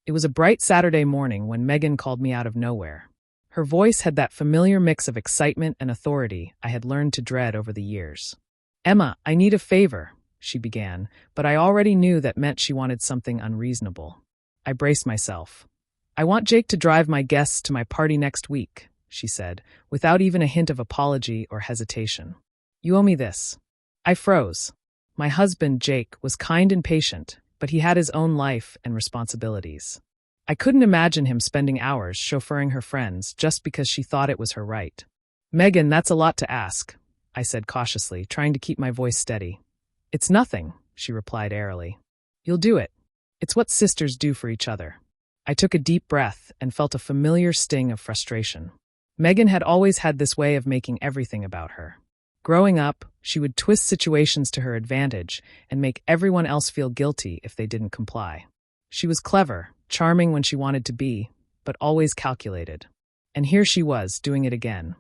It was a bright Saturday morning when Megan called me out of nowhere. Her voice had that familiar mix of excitement and authority I had learned to dread over the years. "Emma, I need a favor," she began, but I already knew that meant she wanted something unreasonable. I braced myself. "I want Jake to drive my guests to my party next week," she said, without even a hint of apology or hesitation. "You owe me this." I froze. My husband, Jake, was kind and patient, but he had his own life and responsibilities. I couldn't imagine him spending hours chauffeuring her friends just because she thought it was her right. "Megan, that's a lot to ask," I said cautiously, trying to keep my voice steady. "It's nothing," she replied airily. "You'll do it. It's what sisters do for each other." I took a deep breath and felt a familiar sting of frustration. Megan had always had this way of making everything about her. Growing up, she would twist situations to her advantage and make everyone else feel guilty if they didn't comply. She was clever, charming when she wanted to be, but always calculated. And here she was, doing it again.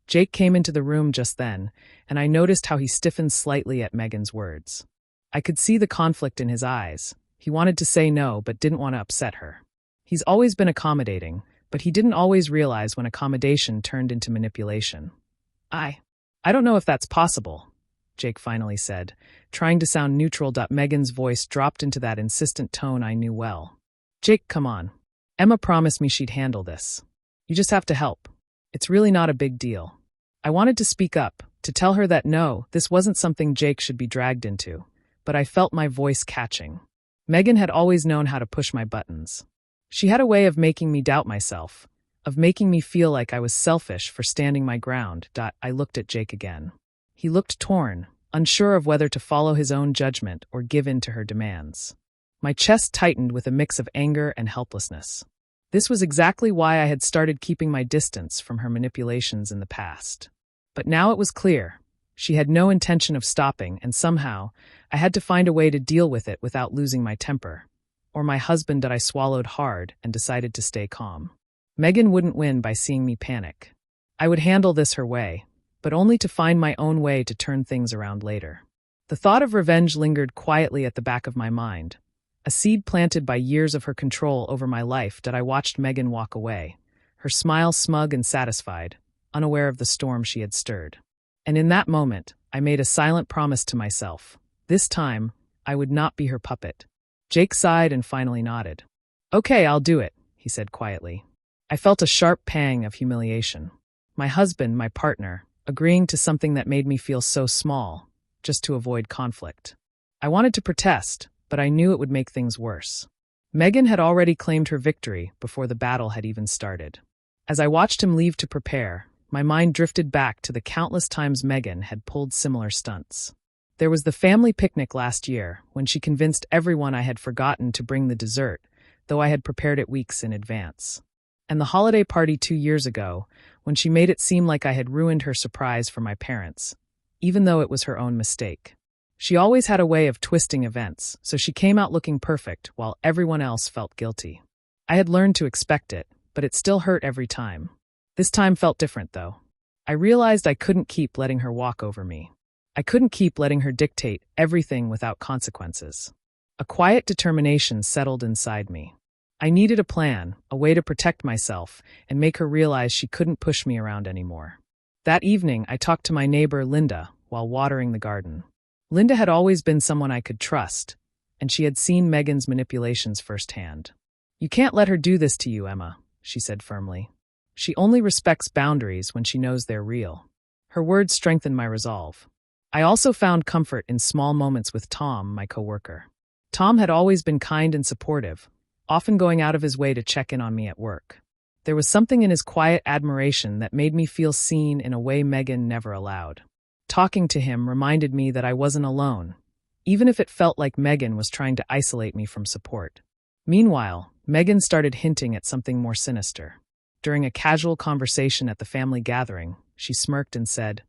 Jake came into the room just then, and I noticed how he stiffened slightly at Megan's words. I could see the conflict in his eyes. He wanted to say no, but didn't want to upset her. He's always been accommodating, but he didn't always realize when accommodation turned into manipulation. I don't know if that's possible," Jake finally said, trying to sound neutral. Megan's voice dropped into that insistent tone I knew well. "Jake, come on. Emma promised me she'd handle this. You just have to help. It's really not a big deal." I wanted to speak up, to tell her that no, this wasn't something Jake should be dragged into, but I felt my voice catching. Megan had always known how to push my buttons. She had a way of making me doubt myself, of making me feel like I was selfish for standing my ground. I looked at Jake again. He looked torn, unsure of whether to follow his own judgment or give in to her demands. My chest tightened with a mix of anger and helplessness. This was exactly why I had started keeping my distance from her manipulations in the past. But now it was clear. She had no intention of stopping, and somehow I had to find a way to deal with it without losing my temper. Or my husband. I swallowed hard and decided to stay calm. Megan wouldn't win by seeing me panic. I would handle this her way, but only to find my own way to turn things around later. The thought of revenge lingered quietly at the back of my mind, a seed planted by years of her control over my life. I watched Megan walk away, her smile smug and satisfied, unaware of the storm she had stirred. And in that moment, I made a silent promise to myself. This time, I would not be her puppet. Jake sighed and finally nodded. "Okay, I'll do it," he said quietly. I felt a sharp pang of humiliation. My husband, my partner, agreeing to something that made me feel so small, just to avoid conflict. I wanted to protest, but I knew it would make things worse. Megan had already claimed her victory before the battle had even started. As I watched him leave to prepare, my mind drifted back to the countless times Megan had pulled similar stunts. There was the family picnic last year, when she convinced everyone I had forgotten to bring the dessert, though I had prepared it weeks in advance. And the holiday party 2 years ago, when she made it seem like I had ruined her surprise for my parents, even though it was her own mistake. She always had a way of twisting events, so she came out looking perfect while everyone else felt guilty. I had learned to expect it, but it still hurt every time. This time felt different, though. I realized I couldn't keep letting her walk over me. I couldn't keep letting her dictate everything without consequences. A quiet determination settled inside me. I needed a plan, a way to protect myself, and make her realize she couldn't push me around anymore. That evening, I talked to my neighbor, Linda, while watering the garden. Linda had always been someone I could trust, and she had seen Megan's manipulations firsthand. "You can't let her do this to you, Emma," she said firmly. "She only respects boundaries when she knows they're real." Her words strengthened my resolve. I also found comfort in small moments with Tom, my coworker. Tom had always been kind and supportive, often going out of his way to check in on me at work. There was something in his quiet admiration that made me feel seen in a way Megan never allowed. Talking to him reminded me that I wasn't alone, even if it felt like Megan was trying to isolate me from support. Meanwhile, Megan started hinting at something more sinister. During a casual conversation at the family gathering, she smirked and said,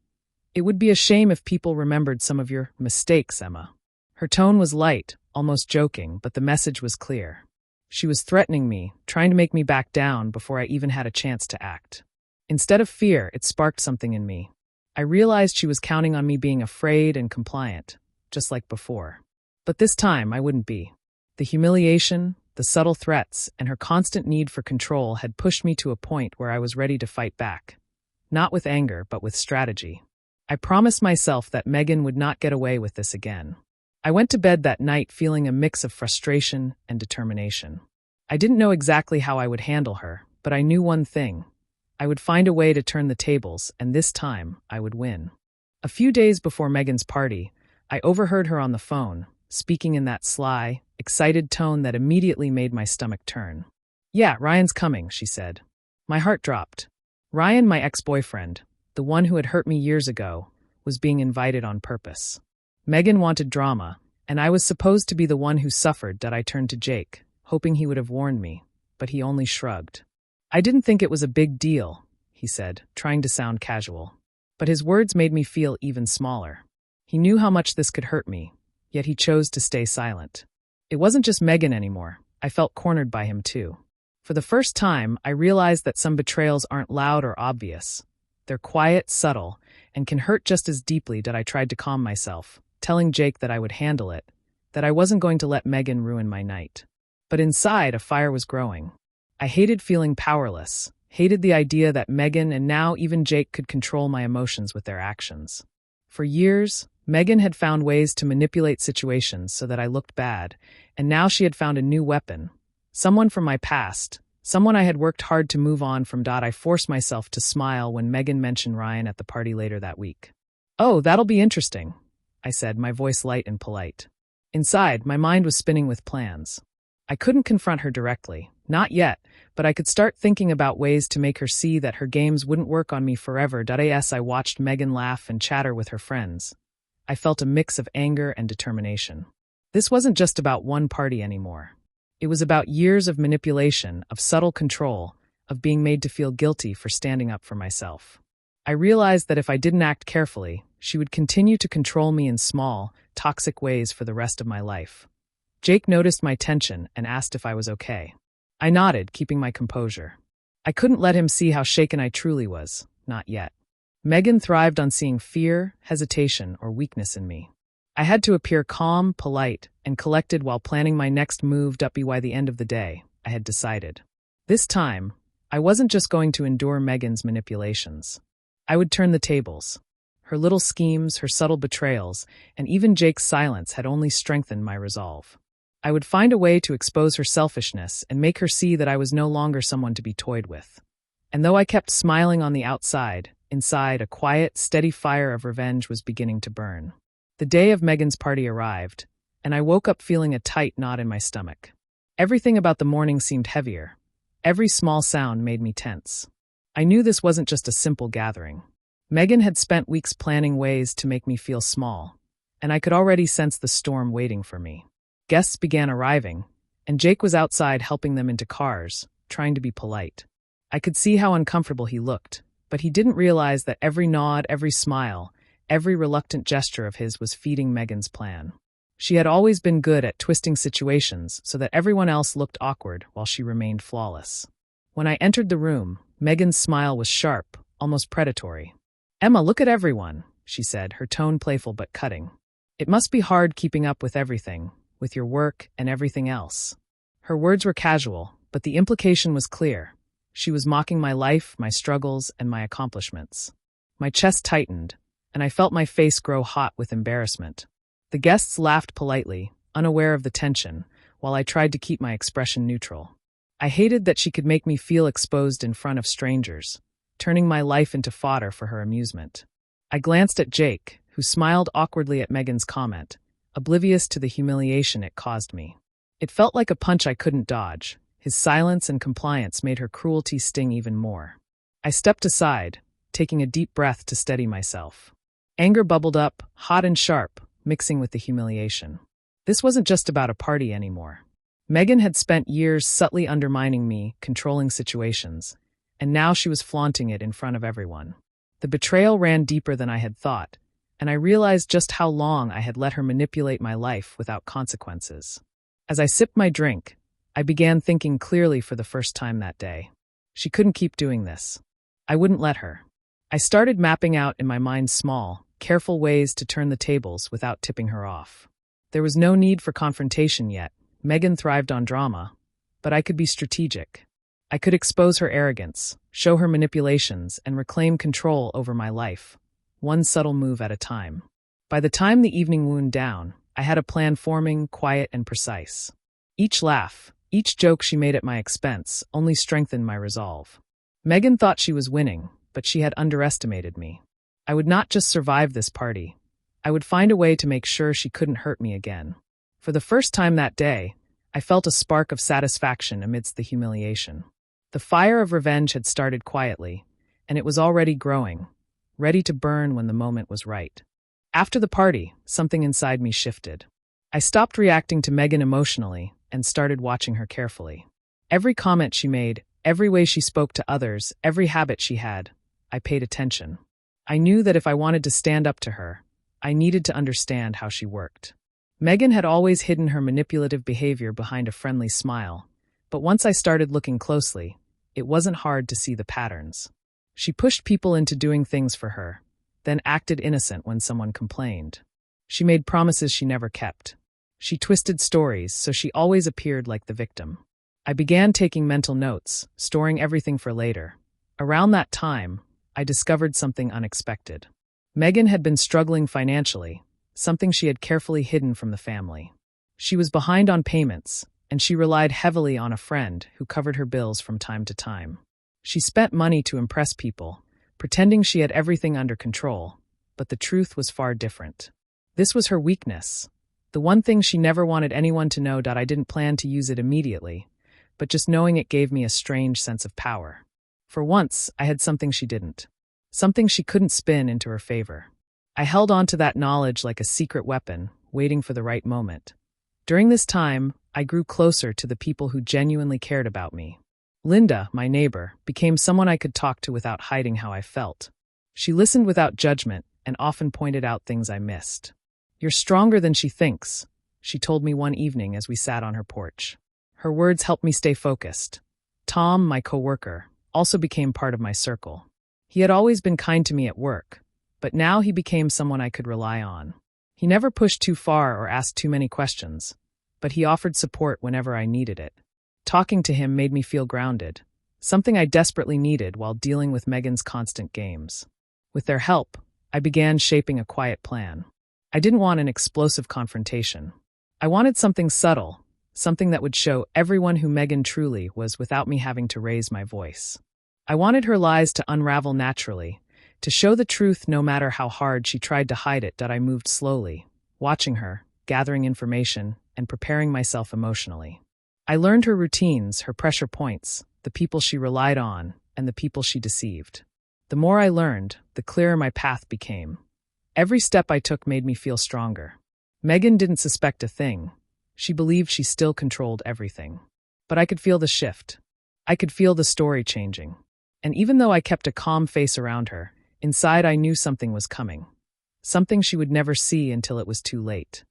"It would be a shame if people remembered some of your mistakes, Emma." Her tone was light, almost joking, but the message was clear. She was threatening me, trying to make me back down before I even had a chance to act. Instead of fear, it sparked something in me. I realized she was counting on me being afraid and compliant, just like before. But this time, I wouldn't be. The humiliation, The subtle threats and her constant need for control had pushed me to a point where I was ready to fight back. Not with anger, but with strategy. I promised myself that Megan would not get away with this again. I went to bed that night feeling a mix of frustration and determination. I didn't know exactly how I would handle her, but I knew one thing. I would find a way to turn the tables, and this time, I would win. A few days before Megan's party, I overheard her on the phone, speaking in that sly, excited tone that immediately made my stomach turn. "Yeah, Ryan's coming," she said. My heart dropped. Ryan, my ex-boyfriend, the one who had hurt me years ago, was being invited on purpose. Megan wanted drama, and I was supposed to be the one who suffered. That I turned to Jake, hoping he would have warned me, but he only shrugged. "I didn't think it was a big deal," he said, trying to sound casual. But his words made me feel even smaller. He knew how much this could hurt me, yet he chose to stay silent. It wasn't just Megan anymore. I felt cornered by him too. For the first time, I realized that some betrayals aren't loud or obvious. They're quiet, subtle, and can hurt just as deeply. That I tried to calm myself, telling Jake that I would handle it, that I wasn't going to let Megan ruin my night. But inside, a fire was growing. I hated feeling powerless, hated the idea that Megan and now even Jake could control my emotions with their actions. For years, Megan had found ways to manipulate situations so that I looked bad, and now she had found a new weapon. Someone from my past, someone I had worked hard to move on from. I forced myself to smile when Megan mentioned Ryan at the party later that week. "Oh, that'll be interesting," I said, my voice light and polite. Inside, my mind was spinning with plans. I couldn't confront her directly, not yet, but I could start thinking about ways to make her see that her games wouldn't work on me forever. As I watched Megan laugh and chatter with her friends, I felt a mix of anger and determination. This wasn't just about one party anymore. It was about years of manipulation, of subtle control, of being made to feel guilty for standing up for myself. I realized that if I didn't act carefully, she would continue to control me in small, toxic ways for the rest of my life. Jake noticed my tension and asked if I was okay. I nodded, keeping my composure. I couldn't let him see how shaken I truly was, not yet. Megan thrived on seeing fear, hesitation, or weakness in me. I had to appear calm, polite, and collected while planning my next move. By the end of the day, I had decided. This time, I wasn't just going to endure Megan's manipulations. I would turn the tables. Her little schemes, her subtle betrayals, and even Jake's silence had only strengthened my resolve. I would find a way to expose her selfishness and make her see that I was no longer someone to be toyed with. And though I kept smiling on the outside, inside a quiet, steady fire of revenge was beginning to burn. The day of Megan's party arrived, and I woke up feeling a tight knot in my stomach. Everything about the morning seemed heavier. Every small sound made me tense. I knew this wasn't just a simple gathering. Megan had spent weeks planning ways to make me feel small, and I could already sense the storm waiting for me. Guests began arriving, and Jake was outside helping them into cars, trying to be polite. I could see how uncomfortable he looked, but he didn't realize that every nod, every smile, every reluctant gesture of his was feeding Megan's plan. She had always been good at twisting situations so that everyone else looked awkward while she remained flawless. When I entered the room, Megan's smile was sharp, almost predatory. "Emma, look at everyone," she said, her tone playful but cutting. "It must be hard keeping up with everything, with your work and everything else." Her words were casual, but the implication was clear. She was mocking my life, my struggles, and my accomplishments. My chest tightened, and I felt my face grow hot with embarrassment. The guests laughed politely, unaware of the tension, while I tried to keep my expression neutral. I hated that she could make me feel exposed in front of strangers, turning my life into fodder for her amusement. I glanced at Jake, who smiled awkwardly at Megan's comment, oblivious to the humiliation it caused me. It felt like a punch I couldn't dodge. His silence and compliance made her cruelty sting even more. I stepped aside, taking a deep breath to steady myself. Anger bubbled up, hot and sharp, mixing with the humiliation. This wasn't just about a party anymore. Megan had spent years subtly undermining me, controlling situations, and now she was flaunting it in front of everyone. The betrayal ran deeper than I had thought, and I realized just how long I had let her manipulate my life without consequences. As I sipped my drink, I began thinking clearly for the first time that day. She couldn't keep doing this. I wouldn't let her. I started mapping out in my mind small, careful ways to turn the tables without tipping her off. There was no need for confrontation yet. Megan thrived on drama, but I could be strategic. I could expose her arrogance, show her manipulations, and reclaim control over my life, one subtle move at a time. By the time the evening wound down, I had a plan forming, quiet and precise. Each laugh, each joke she made at my expense only strengthened my resolve. Megan thought she was winning, but she had underestimated me. I would not just survive this party. I would find a way to make sure she couldn't hurt me again. For the first time that day, I felt a spark of satisfaction amidst the humiliation. The fire of revenge had started quietly, and it was already growing, ready to burn when the moment was right. After the party, something inside me shifted. I stopped reacting to Megan emotionally and started watching her carefully. Every comment she made, every way she spoke to others, every habit she had, I paid attention. I knew that if I wanted to stand up to her, I needed to understand how she worked. Megan had always hidden her manipulative behavior behind a friendly smile, but once I started looking closely, it wasn't hard to see the patterns. She pushed people into doing things for her, then acted innocent when someone complained. She made promises she never kept. She twisted stories so she always appeared like the victim. I began taking mental notes, storing everything for later. Around that time, I discovered something unexpected. Megan had been struggling financially, something she had carefully hidden from the family. She was behind on payments, and she relied heavily on a friend who covered her bills from time to time. She spent money to impress people, pretending she had everything under control, but the truth was far different. This was her weakness. The one thing she never wanted anyone to know. I didn't plan to use it immediately, but just knowing it gave me a strange sense of power. For once, I had something she didn't. Something she couldn't spin into her favor. I held on to that knowledge like a secret weapon, waiting for the right moment. During this time, I grew closer to the people who genuinely cared about me. Linda, my neighbor, became someone I could talk to without hiding how I felt. She listened without judgment and often pointed out things I missed. "You're stronger than she thinks," she told me one evening as we sat on her porch. Her words helped me stay focused. Tom, my coworker, also became part of my circle. He had always been kind to me at work, but now he became someone I could rely on. He never pushed too far or asked too many questions, but he offered support whenever I needed it. Talking to him made me feel grounded, something I desperately needed while dealing with Megan's constant games. With their help, I began shaping a quiet plan. I didn't want an explosive confrontation. I wanted something subtle, something that would show everyone who Megan truly was without me having to raise my voice. I wanted her lies to unravel naturally, to show the truth no matter how hard she tried to hide it. I moved slowly, watching her, gathering information, and preparing myself emotionally. I learned her routines, her pressure points, the people she relied on, and the people she deceived. The more I learned, the clearer my path became. Every step I took made me feel stronger. Megan didn't suspect a thing. She believed she still controlled everything. But I could feel the shift. I could feel the story changing. And even though I kept a calm face around her, inside I knew something was coming. Something she would never see until it was too late.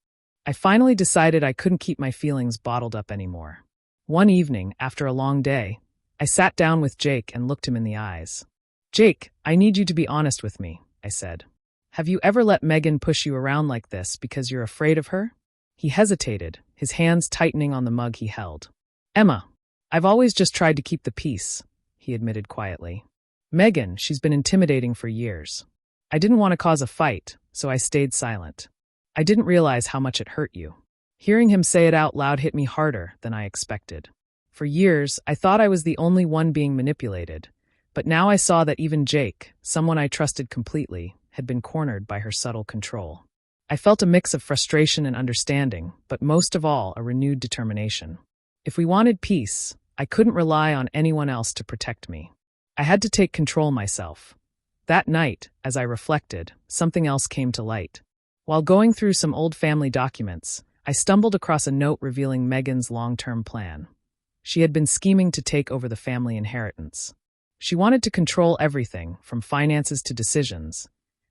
I finally decided I couldn't keep my feelings bottled up anymore. One evening, after a long day, I sat down with Jake and looked him in the eyes. "Jake, I need you to be honest with me," I said. "Have you ever let Megan push you around like this because you're afraid of her?" He hesitated, his hands tightening on the mug he held. "Emma, I've always just tried to keep the peace," he admitted quietly. "Megan, she's been intimidating for years. I didn't want to cause a fight, so I stayed silent. I didn't realize how much it hurt you." Hearing him say it out loud hit me harder than I expected. For years, I thought I was the only one being manipulated, but now I saw that even Jake, someone I trusted completely, had been cornered by her subtle control. I felt a mix of frustration and understanding, but most of all, a renewed determination. If we wanted peace, I couldn't rely on anyone else to protect me. I had to take control myself. That night, as I reflected, something else came to light. While going through some old family documents, I stumbled across a note revealing Megan's long-term plan. She had been scheming to take over the family inheritance. She wanted to control everything, from finances to decisions,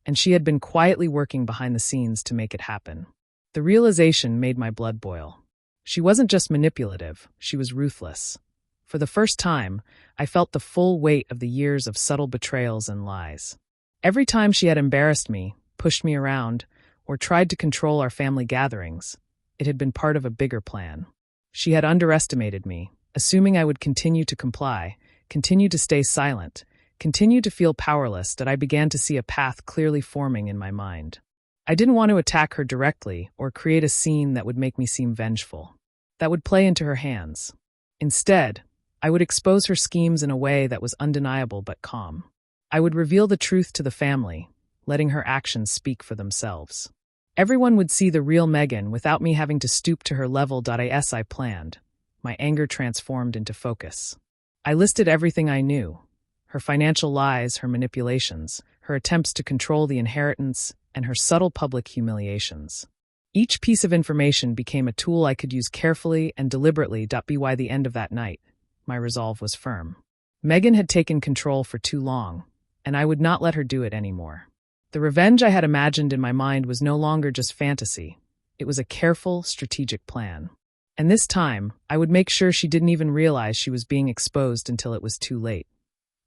and she had been quietly working behind the scenes to make it happen. The realization made my blood boil. She wasn't just manipulative, she was ruthless. For the first time, I felt the full weight of the years of subtle betrayals and lies. Every time she had embarrassed me, pushed me around, or tried to control our family gatherings, it had been part of a bigger plan. She had underestimated me, assuming I would continue to comply, continue to stay silent, continue to feel powerless, that I began to see a path clearly forming in my mind. I didn't want to attack her directly or create a scene that would make me seem vengeful, that would play into her hands. Instead, I would expose her schemes in a way that was undeniable but calm. I would reveal the truth to the family, letting her actions speak for themselves. Everyone would see the real Megan without me having to stoop to her level. As I planned, my anger transformed into focus. I listed everything I knew: her financial lies, her manipulations, her attempts to control the inheritance, and her subtle public humiliations. Each piece of information became a tool I could use carefully and deliberately. By the end of that night, my resolve was firm. Megan had taken control for too long, and I would not let her do it anymore. The revenge I had imagined in my mind was no longer just fantasy. It was a careful, strategic plan. And this time, I would make sure she didn't even realize she was being exposed until it was too late.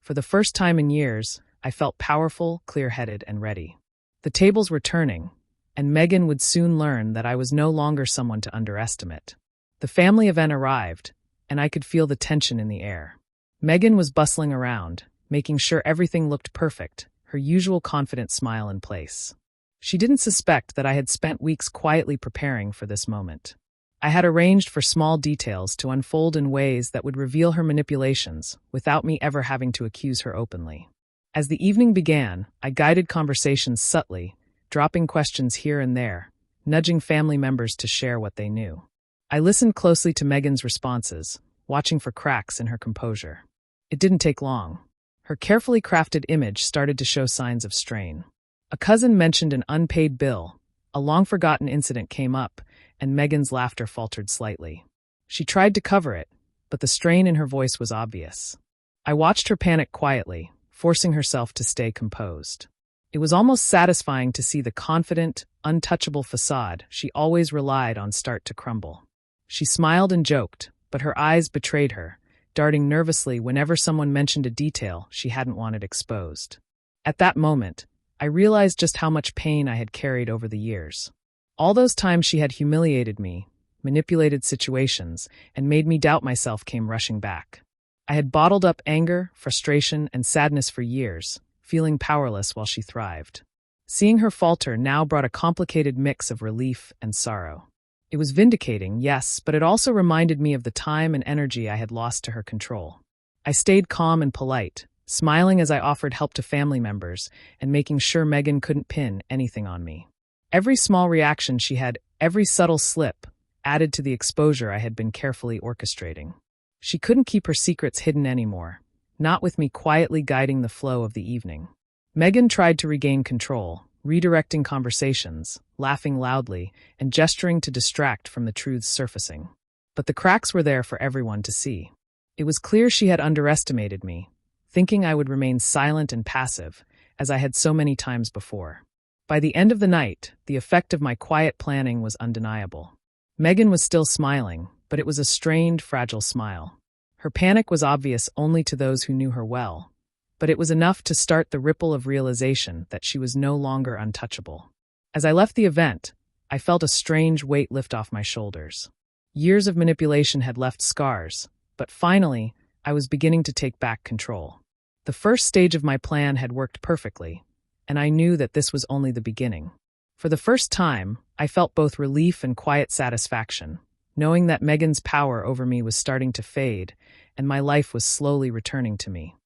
For the first time in years, I felt powerful, clear-headed, and ready. The tables were turning, and Megan would soon learn that I was no longer someone to underestimate. The family event arrived, and I could feel the tension in the air. Megan was bustling around, making sure everything looked perfect, her usual confident smile in place. She didn't suspect that I had spent weeks quietly preparing for this moment. I had arranged for small details to unfold in ways that would reveal her manipulations without me ever having to accuse her openly. As the evening began, I guided conversations subtly, dropping questions here and there, nudging family members to share what they knew. I listened closely to Megan's responses, watching for cracks in her composure. It didn't take long. Her carefully crafted image started to show signs of strain. A cousin mentioned an unpaid bill, a long-forgotten incident came up, and Megan's laughter faltered slightly. She tried to cover it, but the strain in her voice was obvious. I watched her panic quietly, forcing herself to stay composed. It was almost satisfying to see the confident, untouchable facade she always relied on start to crumble. She smiled and joked, but her eyes betrayed her, darting nervously whenever someone mentioned a detail she hadn't wanted exposed. At that moment, I realized just how much pain I had carried over the years. All those times she had humiliated me, manipulated situations, and made me doubt myself came rushing back. I had bottled up anger, frustration, and sadness for years, feeling powerless while she thrived. Seeing her falter now brought a complicated mix of relief and sorrow. It was vindicating, yes, but it also reminded me of the time and energy I had lost to her control. I stayed calm and polite, smiling as I offered help to family members and making sure Megan couldn't pin anything on me. Every small reaction she had, every subtle slip, added to the exposure I had been carefully orchestrating. She couldn't keep her secrets hidden anymore, not with me quietly guiding the flow of the evening. Megan tried to regain control, redirecting conversations, laughing loudly, and gesturing to distract from the truths surfacing. But the cracks were there for everyone to see. It was clear she had underestimated me, thinking I would remain silent and passive, as I had so many times before. By the end of the night, the effect of my quiet planning was undeniable. Megan was still smiling, but it was a strained, fragile smile. Her panic was obvious only to those who knew her well, but it was enough to start the ripple of realization that she was no longer untouchable. As I left the event, I felt a strange weight lift off my shoulders. Years of manipulation had left scars, but finally, I was beginning to take back control. The first stage of my plan had worked perfectly, and I knew that this was only the beginning. For the first time, I felt both relief and quiet satisfaction, knowing that Megan's power over me was starting to fade, and my life was slowly returning to me.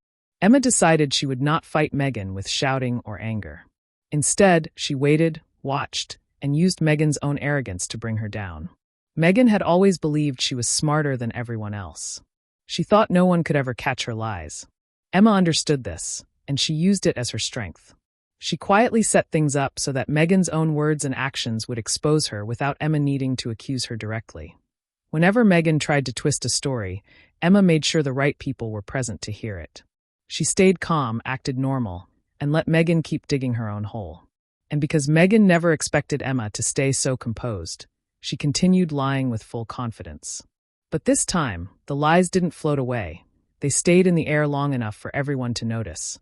Emma decided she would not fight Megan with shouting or anger. Instead, she waited, watched, and used Megan's own arrogance to bring her down. Megan had always believed she was smarter than everyone else. She thought no one could ever catch her lies. Emma understood this, and she used it as her strength. She quietly set things up so that Megan's own words and actions would expose her without Emma needing to accuse her directly. Whenever Megan tried to twist a story, Emma made sure the right people were present to hear it. She stayed calm, acted normal, and let Megan keep digging her own hole. And because Megan never expected Emma to stay so composed, she continued lying with full confidence. But this time, the lies didn't float away. They stayed in the air long enough for everyone to notice.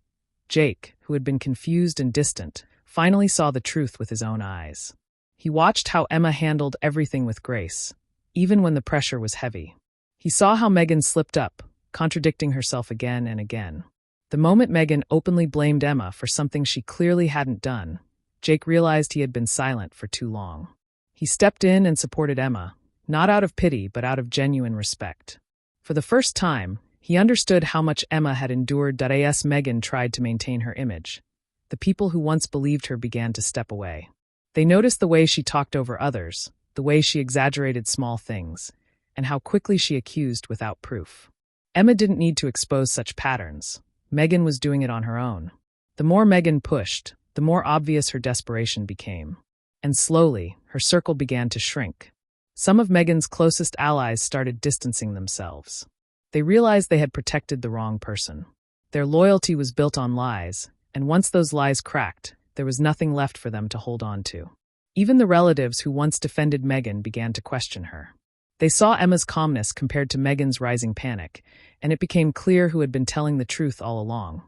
Jake, who had been confused and distant, finally saw the truth with his own eyes. He watched how Emma handled everything with grace, even when the pressure was heavy. He saw how Megan slipped up, contradicting herself again and again. The moment Megan openly blamed Emma for something she clearly hadn't done, Jake realized he had been silent for too long. He stepped in and supported Emma, not out of pity but out of genuine respect. For the first time, he understood how much Emma had endured as Megan tried to maintain her image. The people who once believed her began to step away. They noticed the way she talked over others, the way she exaggerated small things, and how quickly she accused without proof. Emma didn't need to expose such patterns. Megan was doing it on her own. The more Megan pushed, the more obvious her desperation became. And slowly, her circle began to shrink. Some of Megan's closest allies started distancing themselves. They realized they had protected the wrong person. Their loyalty was built on lies, and once those lies cracked, there was nothing left for them to hold on to. Even the relatives who once defended Megan began to question her. They saw Emma's calmness compared to Megan's rising panic, and it became clear who had been telling the truth all along.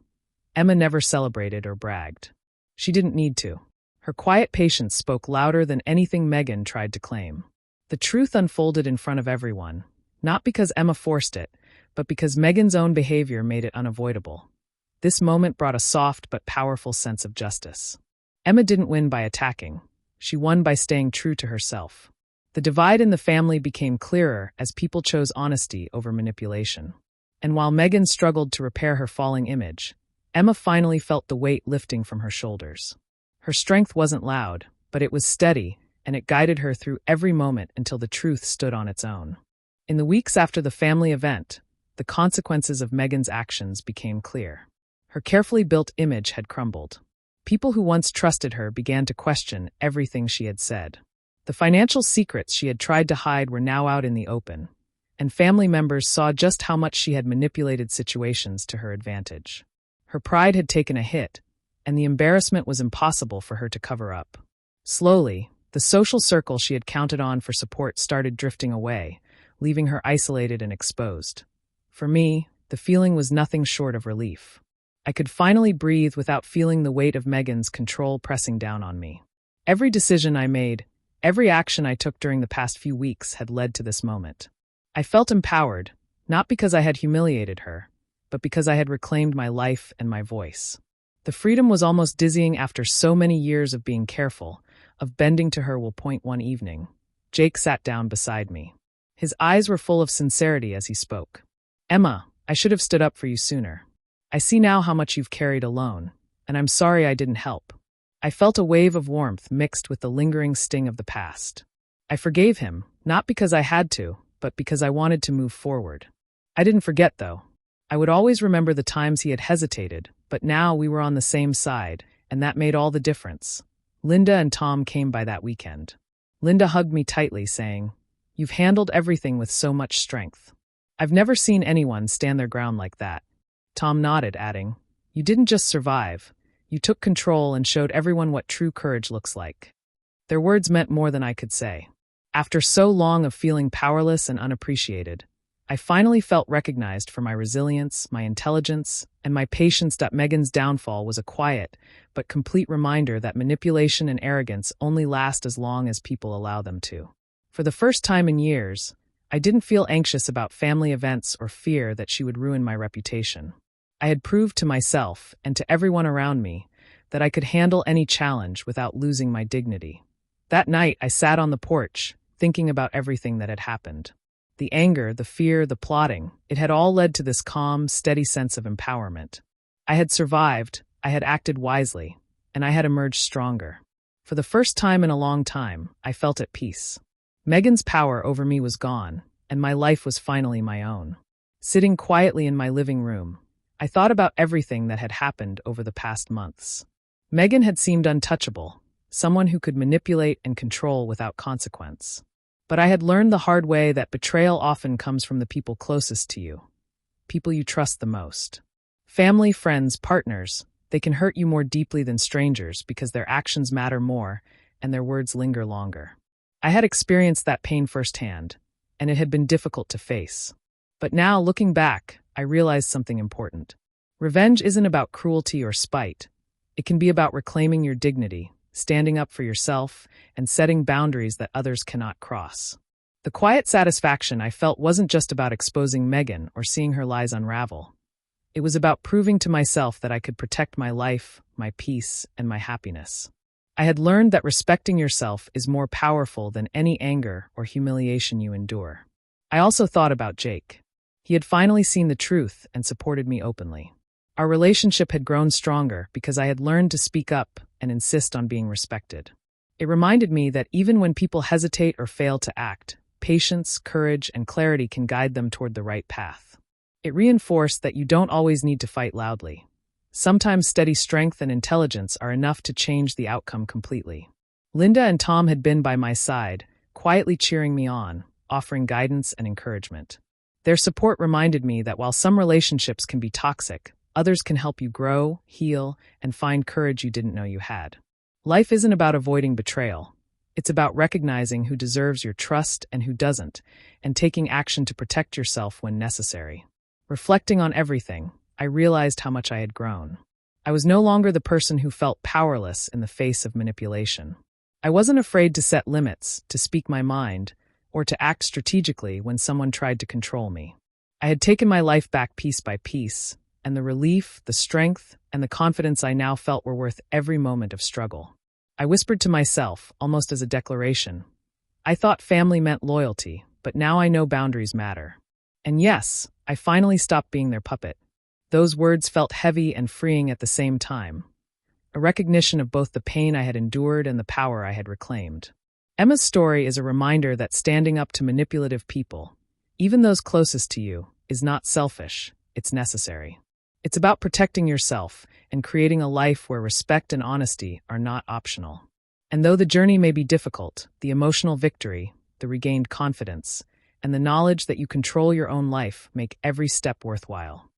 Emma never celebrated or bragged. She didn't need to. Her quiet patience spoke louder than anything Megan tried to claim. The truth unfolded in front of everyone, not because Emma forced it, but because Megan's own behavior made it unavoidable. This moment brought a soft but powerful sense of justice. Emma didn't win by attacking. She won by staying true to herself. The divide in the family became clearer as people chose honesty over manipulation. And while Megan struggled to repair her falling image, Emma finally felt the weight lifting from her shoulders. Her strength wasn't loud, but it was steady, and it guided her through every moment until the truth stood on its own. In the weeks after the family event, the consequences of Megan's actions became clear. Her carefully built image had crumbled. People who once trusted her began to question everything she had said. The financial secrets she had tried to hide were now out in the open, and family members saw just how much she had manipulated situations to her advantage. Her pride had taken a hit, and the embarrassment was impossible for her to cover up. Slowly, the social circle she had counted on for support started drifting away, leaving her isolated and exposed. For me, the feeling was nothing short of relief. I could finally breathe without feeling the weight of Megan's control pressing down on me. Every decision I made, every action I took during the past few weeks had led to this moment. I felt empowered, not because I had humiliated her, but because I had reclaimed my life and my voice. The freedom was almost dizzying after so many years of being careful, of bending to her will point one evening. Jake sat down beside me. His eyes were full of sincerity as he spoke. "Emma, I should have stood up for you sooner. I see now how much you've carried alone, and I'm sorry I didn't help." I felt a wave of warmth mixed with the lingering sting of the past. I forgave him, not because I had to, but because I wanted to move forward. I didn't forget, though. I would always remember the times he had hesitated, but now we were on the same side, and that made all the difference. Linda and Tom came by that weekend. Linda hugged me tightly, saying, "You've handled everything with so much strength. I've never seen anyone stand their ground like that." Tom nodded, adding, "You didn't just survive. You took control and showed everyone what true courage looks like." Their words meant more than I could say. After so long of feeling powerless and unappreciated, I finally felt recognized for my resilience, my intelligence, and my patience. Megan's downfall was a quiet, but complete reminder that manipulation and arrogance only last as long as people allow them to. For the first time in years, I didn't feel anxious about family events or fear that she would ruin my reputation. I had proved to myself and to everyone around me that I could handle any challenge without losing my dignity. That night, I sat on the porch, thinking about everything that had happened. The anger, the fear, the plotting, it had all led to this calm, steady sense of empowerment. I had survived, I had acted wisely, and I had emerged stronger. For the first time in a long time, I felt at peace. Megan's power over me was gone, and my life was finally my own. Sitting quietly in my living room, I thought about everything that had happened over the past months. Megan had seemed untouchable, someone who could manipulate and control without consequence. But I had learned the hard way that betrayal often comes from the people closest to you, people you trust the most. Family, friends, partners, they can hurt you more deeply than strangers because their actions matter more and their words linger longer. I had experienced that pain firsthand, and it had been difficult to face. But now, looking back, I realized something important. Revenge isn't about cruelty or spite. It can be about reclaiming your dignity, standing up for yourself, and setting boundaries that others cannot cross. The quiet satisfaction I felt wasn't just about exposing Megan or seeing her lies unravel. It was about proving to myself that I could protect my life, my peace, and my happiness. I had learned that respecting yourself is more powerful than any anger or humiliation you endure. I also thought about Jake. He had finally seen the truth and supported me openly. Our relationship had grown stronger because I had learned to speak up and insist on being respected. It reminded me that even when people hesitate or fail to act, patience, courage, and clarity can guide them toward the right path. It reinforced that you don't always need to fight loudly. Sometimes steady strength and intelligence are enough to change the outcome completely. Linda and Tom had been by my side, quietly cheering me on, offering guidance and encouragement. Their support reminded me that while some relationships can be toxic, others can help you grow, heal, and find courage you didn't know you had. Life isn't about avoiding betrayal. It's about recognizing who deserves your trust and who doesn't, and taking action to protect yourself when necessary. Reflecting on everything, I realized how much I had grown. I was no longer the person who felt powerless in the face of manipulation. I wasn't afraid to set limits, to speak my mind, or to act strategically when someone tried to control me. I had taken my life back piece by piece, and the relief, the strength, and the confidence I now felt were worth every moment of struggle. I whispered to myself, almost as a declaration. I thought family meant loyalty, but now I know boundaries matter. And yes, I finally stopped being their puppet. Those words felt heavy and freeing at the same time, a recognition of both the pain I had endured and the power I had reclaimed. Emma's story is a reminder that standing up to manipulative people, even those closest to you, is not selfish, it's necessary. It's about protecting yourself and creating a life where respect and honesty are not optional. And though the journey may be difficult, the emotional victory, the regained confidence, and the knowledge that you control your own life make every step worthwhile.